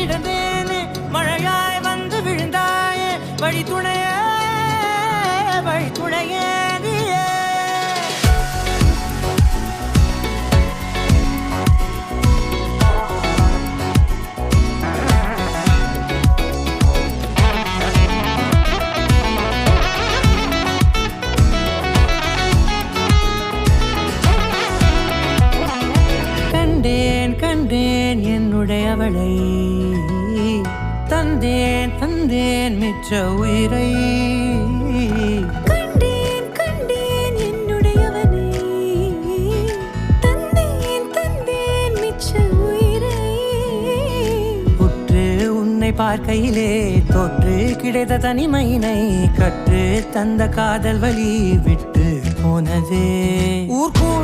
கிடந்தேனே மழையாய் வந்து விழுந்தாயே வழித்துணையே வழித்துணையே நீயே கண்டேன் கண்டேன் என்னுடையவளை தந்தேன் தந்தேன் மிச்ச உயிரை கண்டேன் கண்டேன் என்னுடையவனை தந்தேன் தந்தேன் மிச்ச உயிரை உற்று உன்னை பார்க்கையிலே தொற்று கிடைத்த தனிமையினை கற்று தந்த காதல் வழி விட்டு போனதே ஊர்கூட